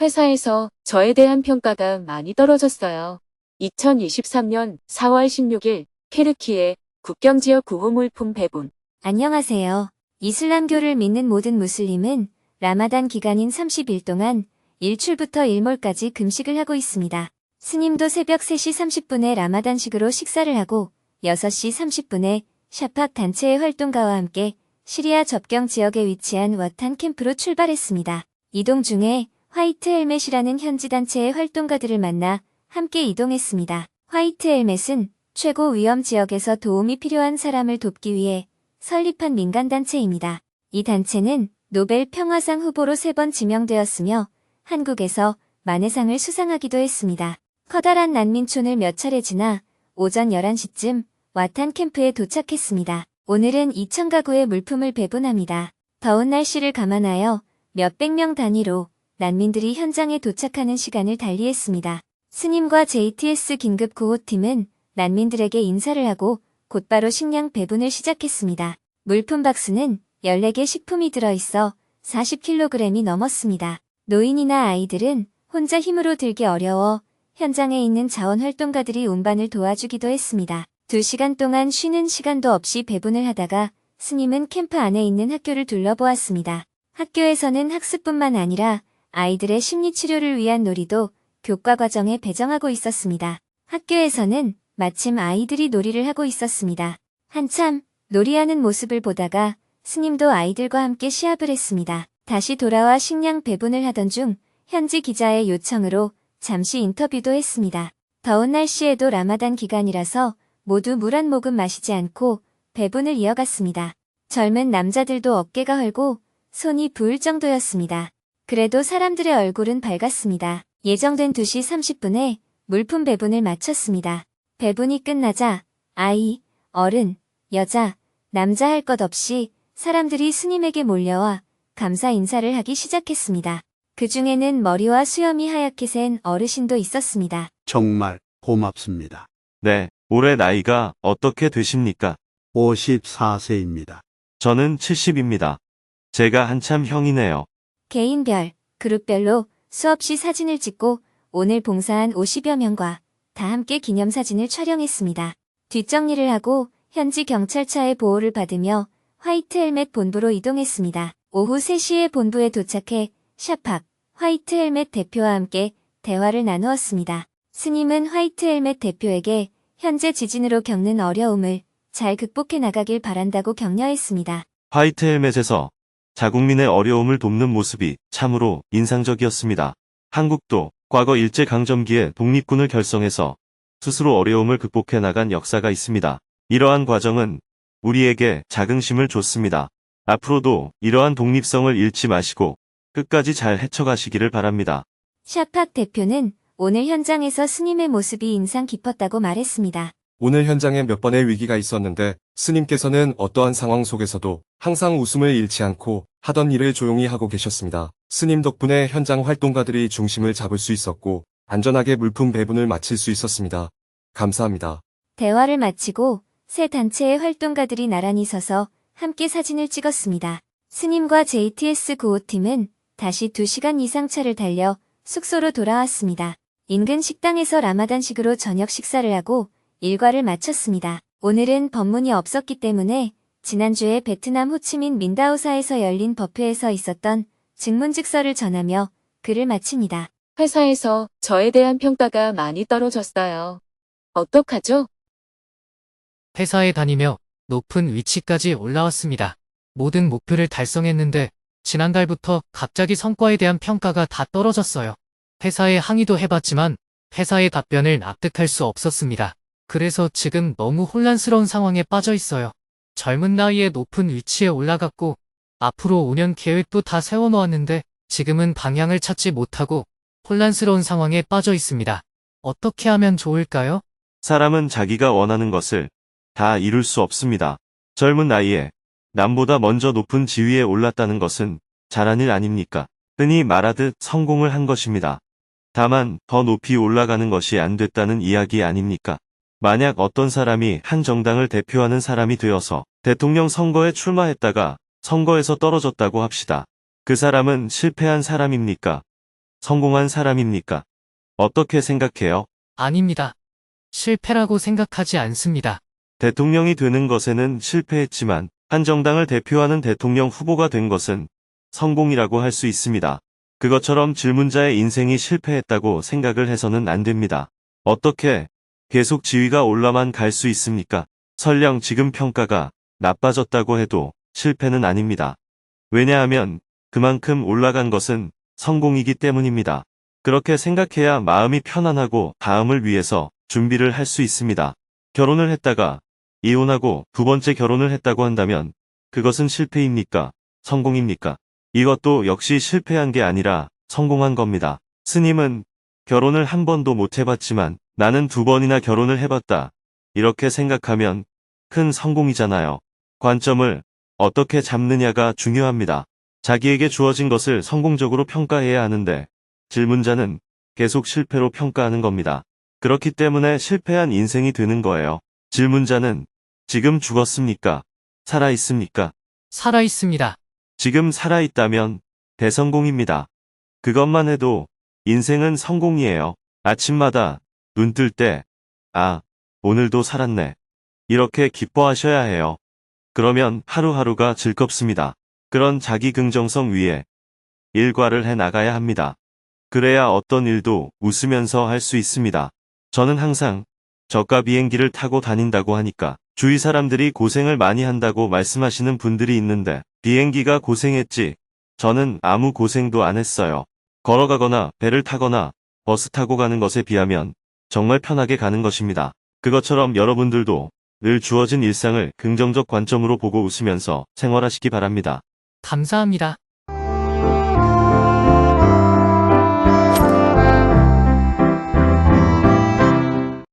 회사에서 저에 대한 평가가 많이 떨어졌어요. 2023년 4월 16일 케르키예 국경지역 구호물품 배분. 안녕하세요. 이슬람교를 믿는 모든 무슬림은 라마단 기간인 30일 동안 일출부터 일몰까지 금식을 하고 있습니다. 스님도 새벽 3시 30분에 라마단식으로 식사를 하고 6시 30분에 샤팍 단체의 활동가와 함께 시리아 접경 지역에 위치한 와탄 캠프로 출발했습니다. 이동 중에 화이트 헬멧이라는 현지 단체의 활동가들을 만나 함께 이동했습니다. 화이트 헬멧은 최고 위험 지역에서 도움이 필요한 사람을 돕기 위해 설립한 민간단체입니다. 이 단체는 노벨 평화상 후보로 3번 지명되었으며 한국에서 만회상을 수상하기도 했습니다. 커다란 난민촌을 몇 차례 지나 오전 11시쯤 와탄 캠프에 도착했습니다. 오늘은 2,000가구의 물품을 배분합니다. 더운 날씨를 감안하여 몇백 명 단위로 난민들이 현장에 도착하는 시간을 달리했습니다. 스님과 JTS 긴급 구호팀은 난민들에게 인사를 하고 곧바로 식량 배분을 시작했습니다. 물품 박스는 14개 식품이 들어있어 40kg이 넘었습니다. 노인이나 아이들은 혼자 힘으로 들기 어려워 현장에 있는 자원활동가들이 운반을 도와주기도 했습니다. 2시간 동안 쉬는 시간도 없이 배분을 하다가 스님은 캠프 안에 있는 학교를 둘러보았습니다. 학교에서는 학습뿐만 아니라 아이들의 심리치료를 위한 놀이도 교과 과정에 배정하고 있었습니다. 학교에서는 마침 아이들이 놀이를 하고 있었습니다. 한참 놀이하는 모습을 보다가 스님도 아이들과 함께 시합을 했습니다. 다시 돌아와 식량 배분을 하던 중 현지 기자의 요청으로 잠시 인터뷰도 했습니다. 더운 날씨에도 라마단 기간이라서 모두 물 한 모금 마시지 않고 배분을 이어갔습니다. 젊은 남자들도 어깨가 헐고 손이 부을 정도였습니다. 그래도 사람들의 얼굴은 밝았습니다. 예정된 2시 30분에 물품 배분을 마쳤습니다. 배분이 끝나자 아이, 어른, 여자, 남자 할 것 없이 사람들이 스님에게 몰려와 감사 인사를 하기 시작했습니다. 그 중에는 머리와 수염이 하얗게 센 어르신도 있었습니다. 정말 고맙습니다. 네, 올해 나이가 어떻게 되십니까? 54세입니다. 저는 70입니다. 제가 한참 형이네요. 개인별, 그룹별로 수없이 사진을 찍고 오늘 봉사한 50여 명과 다 함께 기념사진을 촬영했습니다. 뒷정리를 하고 현지 경찰차의 보호를 받으며 화이트 헬멧 본부로 이동했습니다. 오후 3시에 본부에 도착해 샤팍 화이트 헬멧 대표와 함께 대화를 나누었습니다. 스님은 화이트 헬멧 대표에게 현재 지진으로 겪는 어려움을 잘 극복해 나가길 바란다고 격려했습니다. 화이트 헬멧에서 자국민의 어려움을 돕는 모습이 참으로 인상적이었습니다. 한국도 과거 일제강점기에 독립군을 결성해서 스스로 어려움을 극복해 나간 역사가 있습니다. 이러한 과정은 우리에게 자긍심을 줬습니다. 앞으로도 이러한 독립성을 잃지 마시고 끝까지 잘 헤쳐가시기를 바랍니다. 샤팍 대표는 오늘 현장에서 스님의 모습이 인상 깊었다고 말했습니다. 오늘 현장에 몇 번의 위기가 있었는데 스님께서는 어떠한 상황 속에서도 항상 웃음을 잃지 않고 하던 일을 조용히 하고 계셨습니다. 스님 덕분에 현장 활동가들이 중심을 잡을 수 있었고 안전하게 물품 배분을 마칠 수 있었습니다. 감사합니다. 대화를 마치고 세 단체의 활동가들이 나란히 서서 함께 사진을 찍었습니다. 스님과 JTS 구호팀은 다시 2시간 이상 차를 달려 숙소로 돌아왔습니다. 인근 식당에서 라마단식으로 저녁 식사를 하고 일과를 마쳤습니다. 오늘은 법문이 없었기 때문에 지난주에 베트남 호치민 민다오사에서 열린 법회에서 있었던 증문즉서를 전하며 글을 마칩니다. 회사에서 저에 대한 평가가 많이 떨어졌어요. 어떡하죠? 회사에 다니며 높은 위치까지 올라왔습니다. 모든 목표를 달성했는데 지난달부터 갑자기 성과에 대한 평가가 다 떨어졌어요. 회사에 항의도 해봤지만 회사의 답변을 납득할 수 없었습니다. 그래서 지금 너무 혼란스러운 상황에 빠져 있어요. 젊은 나이에 높은 위치에 올라갔고 앞으로 5년 계획도 다 세워놓았는데 지금은 방향을 찾지 못하고 혼란스러운 상황에 빠져 있습니다. 어떻게 하면 좋을까요? 사람은 자기가 원하는 것을 다 이룰 수 없습니다. 젊은 나이에 남보다 먼저 높은 지위에 올랐다는 것은 잘한 일 아닙니까? 흔히 말하듯 성공을 한 것입니다. 다만 더 높이 올라가는 것이 안 됐다는 이야기 아닙니까? 만약 어떤 사람이 한 정당을 대표하는 사람이 되어서 대통령 선거에 출마했다가 선거에서 떨어졌다고 합시다. 그 사람은 실패한 사람입니까? 성공한 사람입니까? 어떻게 생각해요? 아닙니다. 실패라고 생각하지 않습니다. 대통령이 되는 것에는 실패했지만 한 정당을 대표하는 대통령 후보가 된 것은 성공이라고 할 수 있습니다. 그것처럼 질문자의 인생이 실패했다고 생각을 해서는 안 됩니다. 어떻게 계속 지위가 올라만 갈 수 있습니까? 설령 지금 평가가 나빠졌다고 해도 실패는 아닙니다. 왜냐하면 그만큼 올라간 것은 성공이기 때문입니다. 그렇게 생각해야 마음이 편안하고 다음을 위해서 준비를 할 수 있습니다. 결혼을 했다가 이혼하고 두 번째 결혼을 했다고 한다면 그것은 실패입니까? 성공입니까? 이것도 역시 실패한 게 아니라 성공한 겁니다. 스님은 결혼을 한 번도 못 해봤지만 나는 두 번이나 결혼을 해봤다. 이렇게 생각하면 큰 성공이잖아요. 관점을 어떻게 잡느냐가 중요합니다. 자기에게 주어진 것을 성공적으로 평가해야 하는데 질문자는 계속 실패로 평가하는 겁니다. 그렇기 때문에 실패한 인생이 되는 거예요. 질문자는 지금 죽었습니까? 살아 있습니까? 살아 있습니다. 지금 살아 있다면 대성공입니다. 그것만 해도 인생은 성공이에요. 아침마다 눈 뜰 때, 아, 오늘도 살았네. 이렇게 기뻐하셔야 해요. 그러면 하루하루가 즐겁습니다. 그런 자기 긍정성 위에 일과를 해 나가야 합니다. 그래야 어떤 일도 웃으면서 할 수 있습니다. 저는 항상 저가 비행기를 타고 다닌다고 하니까 주위 사람들이 고생을 많이 한다고 말씀하시는 분들이 있는데 비행기가 고생했지 저는 아무 고생도 안 했어요. 걸어가거나 배를 타거나 버스 타고 가는 것에 비하면 정말 편하게 가는 것입니다. 그것처럼 여러분들도 늘 주어진 일상을 긍정적 관점으로 보고 웃으면서 생활하시기 바랍니다. 감사합니다.